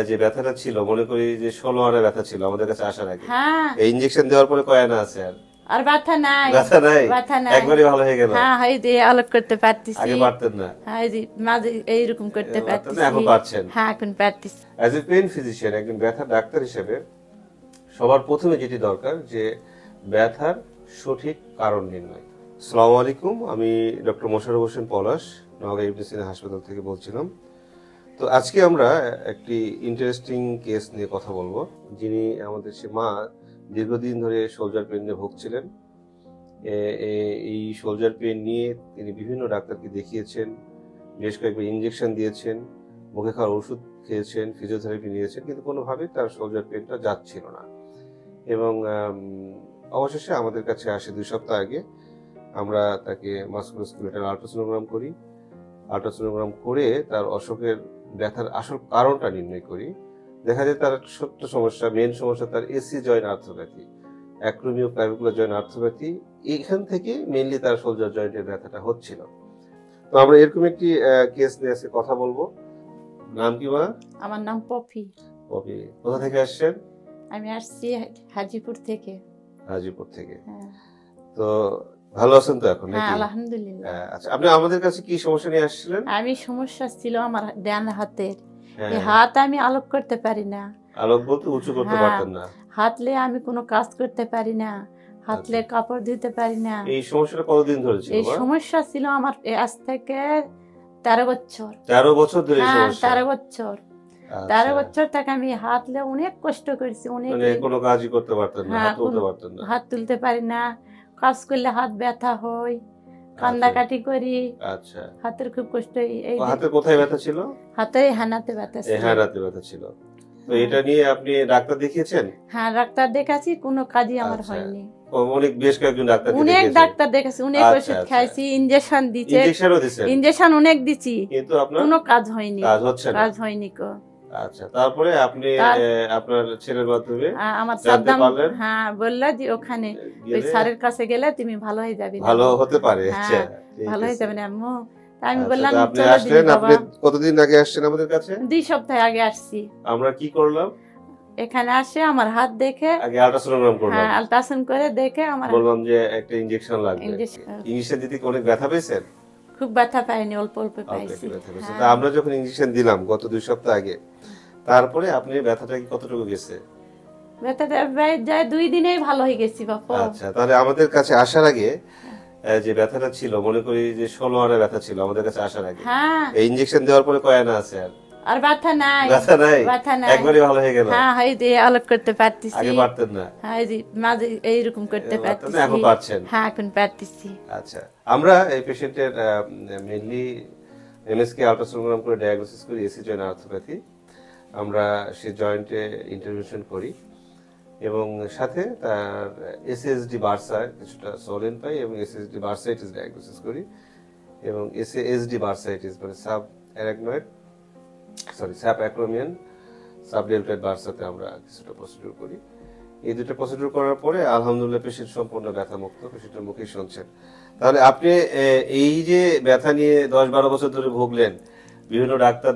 যে ব্যথাটা ছিল, মনে করি যে 16 আনা ব্যথা ছিল আমাদের কাছে আসার আগে। হ্যাঁ, এই ইনজেকশন দেওয়ার পরে কয় আনা আছে আর? আর ব্যথা নাই, ব্যথা নাই, ব্যথা নাই। একবারই ভালো হয়ে গেল। হ্যাঁ, এই যে আলোক করতে পারতেছি। আগে পারতেন না? হ্যাঁ, এই যে মাঝে এইরকম করতে পারতেন না, পারতেছি। এখন পারছেন। হ্যাঁ, এখন পারতেছি। অ্যাজ এ পেইন ফিজিশিয়ান, একজন ব্যথা ডাক্তার হিসেবে সবার প্রথমে যেটি দরকার যে ব্যথার সঠিক কারণ নির্ণয়। আসসালামু আলাইকুম, আমি ডক্টর মোশাররফ হোসেন পলাশ, নওগাঁ ইবনে সিনা হাসপাতাল থেকে বলছিলাম। তো আজকে আমরা একটি ইন্টারেস্টিং কেস নিয়ে কথা বলবো। যিনি আমাদের সে মা, দীর্ঘদিন ধরে শোল্ডার পেন নিয়ে ভুগছিলেন। এই শোল্ডার পেন নিয়ে তিনি বিভিন্ন ডাক্তারকে দেখিয়েছেন, বেশ কয়েকবার ইনজেকশন দিয়েছেন, মুখে খাওয়ার ওষুধ খেয়েছেন, ফিজিওথেরাপি নিয়েছেন, কিন্তু কোনোভাবেই তার শোল্ডার পেনটা যাচ্ছিল না। এবং অবশেষে আমাদের কাছে আসে 2 সপ্তাহ আগে। আমরা তাকে মাস্কুলোস্কেলেটাল আল্ট্রাসোনোগ্রাম করি। আল্ট্রাসোনোগ্রাম করে তার অসুখের ব্যথার আসল কারণটা নির্ণয় করি। দেখা যায় তার সত্য সমস্যা, মেন সমস্যা তার AC joint arthropathy, acromioclavicular joint arthropathy. এইখান থেকে মেইনলি তার শোল্ডার জয়েন্টের ব্যথাটা হচ্ছিল। তো আমরা এরকম একটি কেস নিয়ে আজকে কথা বলবো। নাম কি মা? আমার নাম পপি। পপি, কোথা থেকে আসছেন? আমি আসছি হাজিপুর থেকে। হাজিপুর থেকে। হ্যাঁ, তো ভালো আছেন তো এখন হ্যাঁ, নাকি? আলহামদুলিল্লাহ। আচ্ছা, আপনি আমাদের কাছে কি সমস্যা নিয়ে আসছিলেন? আমি সমস্যা ছিল আমার ডান হাতের। হ্যাঁ, এই হাত আমি আলোক করতে পারি না। আলোক বলতে উঁচু করতে হ্যাঁ, পারতেন না? হাতলে আমি কোনো কাজ করতে পারি না, হাতলে কাপড় ধুতে পারি না। এই সমস্যাটা কতদিন ধরে ছিল? এই সমস্যা ছিল আমার আজ থেকে 13 বছর। 13 বছর ধরে এই হ্যাঁ, সমস্যা? 13 বছর। আচ্ছা। 13 বছর থেকে আমি হাতলে অনেক কষ্ট করেছি, অনেক। মানে কোনো কাজই করতে পারতেন না, হ্যাঁ, হাত তুলতে পারতেন না? হাত তুলতে পারি না, কাজ করলে হাত ব্যথা হয়, কান্দাকাটি করি, আচ্ছা। হাতের খুব কষ্ট। এই হাতে কোথায় ব্যথা ছিল? হাতে হানাতে ব্যথা এই ছিল। হাঁড়াতে ব্যথা ছিল। তো এটা নিয়ে আপনি ডাক্তার দেখিয়েছেন? হ্যাঁ, ডাক্তার দেখাচ্ছি, কোনো কাজই আমার আচ্ছা। হয়নি। অনেক বেশ কয়েকজন ডাক্তার অনেক ডাক্তার দেখাচ্ছি, অনেক আচ্ছা, ওষুধ আচ্ছা। খাইছি, ইনজেকশন দিছে, ইনজেকশনও দিছেন? ইনজেকশন অনেক দিছি, কিন্তু আপনার কোনো কাজ হয়নি, কাজ হচ্ছে না? কাজ হয়নি কো। আচ্ছা, তারপরে আপনি আপনার ছেলের মাধ্যমে আমার জানতে সাদ্দাম, পারলেন? হ্যাঁ, বললো যে ওখানে ওই গেলে স্যারের কাছে গেলে তুমি ভালো হয়ে যাবে না। ভালো হতে পারে। আচ্ছা, হ্যাঁ, ঠিক ভালো হয়ে আছে। যাবে না আম্মু। তা আমি আচ্ছা, বললাম তো আপনি চলো আসলেন। দিদি আপনি বাবা। কতদিন আগে আসছেন আমাদের কাছে? 2 সপ্তাহ আগে আসছি। আমরা কি করলাম? এখানে আসে আমার হাত দেখে, আগে আল্ট্রাসোনোগ্রাম করলাম। হ্যাঁ, আল্ট্রাসাউন্ড করে দেখে আমার বললাম যে একটা ইনজেকশন লাগবে। ইনজেকশন ইনজেকশন দিতে কি অনেক ব্যথা পেয়েছেন? খুব ব্যথা পাইনি, অল্প অল্প অল্প পাইছি। একটু ব্যথা পেয়েছেন। হ্যাঁ। তা আমরা যখন ইনজেকশন দিলাম গত 2 সপ্তাহ আগে, তারপরে আপনি ব্যথাটা কি কতটুকু গেছে? ব্যথাটা যায় 2 দিনেই ভালো হয়ে গেছি বাবা। আচ্ছা, তাহলে আমাদের কাছে আসার আগে যে ব্যথাটা ছিল, মনে করি যে 16 আনা ব্যথা ছিল আমাদের কাছে আসার আগে। হ্যাঁ, এই ইনজেকশন দেওয়ার পরে কয় আনা আছে আর? আর ব্যথা নাই, ব্যথা নাই, ব্যথা নাই। একবারই ভালো হয়ে গেল। হ্যাঁ, এই যে আলোক করতে পারতেছি। আগে পারতেন না? হ্যাঁ, এই যে মাঝে এইরকম করতে পারতেন না, পারতেছি। এখন পারছেন? হ্যাঁ, এখন পারতেছি। আচ্ছা, আমরা এই পেশেন্টের মেইনলি এমএসকে আল্ট্রাসোনোগ্রাম করে ডায়াগনোসিস করি এসি জয়েন্ট আর্থ্রোপ্যাথি। আমরা সে জয়েন্টে ইন্টারভেনশন করি এবং সাথে তার এসএসডি বার্সা কিছুটা সোলেন পাই এবং এসএসডি বার্সাইটিস ডায়াগনোসিস করি এবং এসএসডি বার্সাইটিস মানে সাব অ্যাক্রোমিয়ান সাবডেল্টয়েড বার্সাতে আমরা কিছুটা প্রসিডিউর করি। এই দুটো প্রসিডিউর করার পরে আলহামদুলিল্লাহ পেশেন্ট সম্পূর্ণ ব্যথা মুক্ত, পেশেন্টের মুখেই শুনছেন। তাহলে আপনি এই যে ব্যথা নিয়ে 10-12 বছর ধরে ভুগলেন, বিভিন্ন ডাক্তার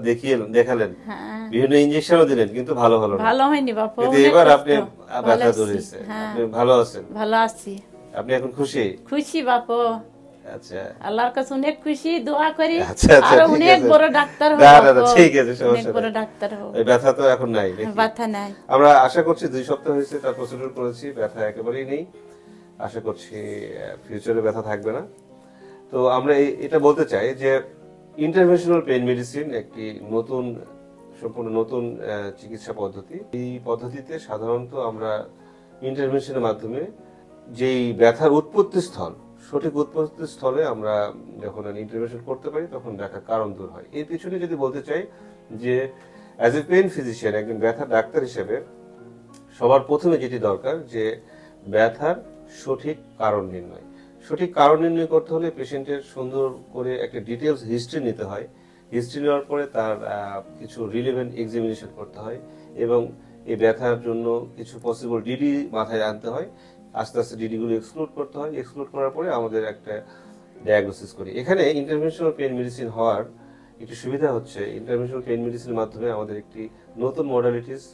দেখালেন, হ্যাঁ, বিভিন্ন ইনজেকশনও দিলেন, কিন্তু ভালো হলো না। ভালো হয়নি বাবা। কিন্তু অনেক এবার কষ্ট। আপনি ভালো ব্যথা আছি। দূর হয়েছে, হ্যাঁ, আপনি ভালো আছেন, ভালো আছি। আপনি এখন খুশি? খুশি বাবা, আচ্ছা আল্লাহর কাছে অনেক খুশি, দোয়া করি আচ্ছা, আচ্ছা, আরো ঠিক অনেক আছে। বড় ডাক্তার না, হোক, না, না, ঠিক আছে, অনেক সমস্যা বড় নাই। ডাক্তার হোক। এই ব্যথা তো এখন নাই নাকি? ব্যথা নাই। আমরা আশা করছি 2 সপ্তাহ হয়েছে তার প্রসিডিউর করেছি, ব্যথা একেবারেই নেই। আশা করছি ফিউচারে ব্যথা থাকবে না। তো আমরা এটা বলতে চাই যে ইন্টারভেনশনাল পেইন মেডিসিন একটি সম্পূর্ণ নতুন চিকিৎসা পদ্ধতি। এই পদ্ধতিতে সাধারণত আমরা ইন্টারভেনশনের মাধ্যমে যেই ব্যথার উৎপত্তি স্থল, সঠিক উৎপত্তি স্থলে আমরা যখন ইন্টারভেনশন করতে পারি তখন ব্যথার কারণ দূর হয়। এর পিছনে যদি বলতে চাই যে অ্যাজ এ পেইন ফিজিশিয়ান, একজন ব্যথা ডাক্তার হিসেবে সবার প্রথমে যেটি দরকার যে ব্যথার সঠিক কারণ নির্ণয়। সঠিক কারণ নির্ণয় করতে হলে পেশেন্টের সুন্দর করে একটা ডিটেলস হিস্ট্রি নিতে হয়। হিস্ট্রি নেওয়ার পরে তার কিছু রিলেভেন্ট এক্সামিনেশন করতে হয় এবং এই ব্যথার জন্য কিছু পসিবল ডিডি মাথায় আনতে হয়। আস্তে আস্তে ডিডিগুলো এক্সক্লুড করতে হয়। এক্সক্লুড করার পরে আমাদের একটা ডায়াগনোসিস করি। এখানে ইন্টারভেনশনাল পেইন মেডিসিন হওয়ার একটি সুবিধা হচ্ছে ইন্টারভেনশনাল পেইন মেডিসিনের মাধ্যমে আমাদের একটি নতুন মডালিটিস,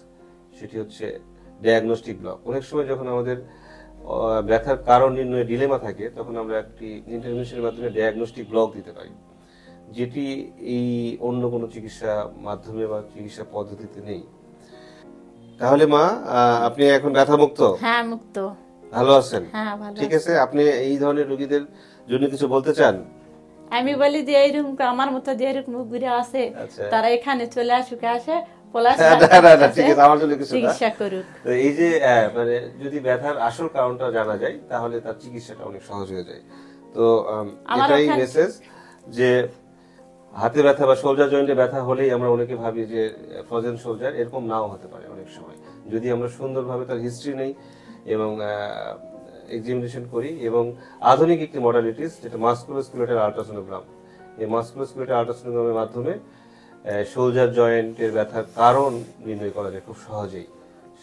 সেটি হচ্ছে ডায়াগনস্টিক ব্লক। অনেক সময় যখন আমাদের ব্যথার কারণ নির্ণয়ে ডিলেমা থাকে, তখন আমরা একটি ইন্টারভেনশনের মাধ্যমে ডায়াগনস্টিক ব্লক দিতে পারি, যেটি এই অন্য কোনো চিকিৎসা মাধ্যমে বা চিকিৎসা পদ্ধতিতে নেই। তাহলে মা, আপনি এখন ব্যথা মুক্ত? হ্যাঁ, মুক্ত। ভালো আছেন? হ্যাঁ, ভালো ঠিক আছি। আছে, আপনি এই ধরনের রোগীদের জন্য কিছু বলতে চান? আমি বলি যে এইরকম আমার মতো যে এরকম রোগীরা আছে, আচ্ছা। তারা এখানে চলে আসুক, আসে পলাশ না, ডাক্তার না, কাছে ঠিক আছে, আমার জন্য কিছু না। চিকিৎসা করুক। তো এই যে মানে যদি ব্যথার আসল কারণটা জানা যায়, তাহলে তার চিকিৎসাটা অনেক সহজ হয়ে যায়। তো আমার এটাই ওখানে- মেসেজ যে হাতে ব্যথা বা শোল্ডার জয়েন্টে ব্যথা হলেই আমরা অনেকে ভাবি যে ফ্রোজেন শোল্ডার, এরকম নাও হতে পারে অনেক সময়। যদি আমরা সুন্দরভাবে তার হিস্ট্রি নেই এবং এক্সামিনেশন করি, এবং আধুনিক একটি মডালিটিস যেটা মাস্কুলোস্কেলেটাল আল্ট্রাসোনোগ্রাম, এই মাস্কুলোস্কেলেটাল আল্ট্রাসোনোগ্রামের মাধ্যমে শোল্ডার জয়েন্টের ব্যথার কারণ নির্ণয় করা যায় খুব সহজেই।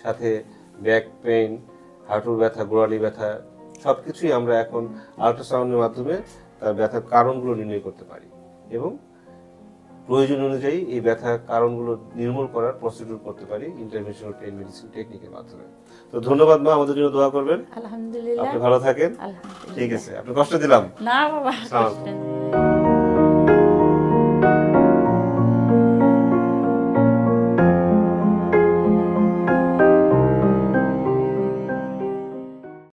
সাথে ব্যাক পেইন, হাঁটুর ব্যথা, গোড়ালি ব্যথা, সবকিছুই আমরা এখন আল্ট্রাসাউন্ডের মাধ্যমে তার ব্যথার কারণগুলো নির্ণয় করতে পারি, এবং প্রয়োজন অনুযায়ী এই ব্যথার কারণগুলো নির্মূল করার প্রসিডিউর করতে পারি ইন্টারভেনশনাল পেইন মেডিসিন টেকনিকের মাধ্যমে। তো ধন্যবাদ মা, আমাদের জন্য দোয়া করবেন। আলহামদুলিল্লাহ। আপনি ভালো থাকেন। আলহামদুলিল্লাহ। ঠিক আছে, আপনি কষ্ট দিলাম। না বাবা, সালাম। কষ্ট নেই।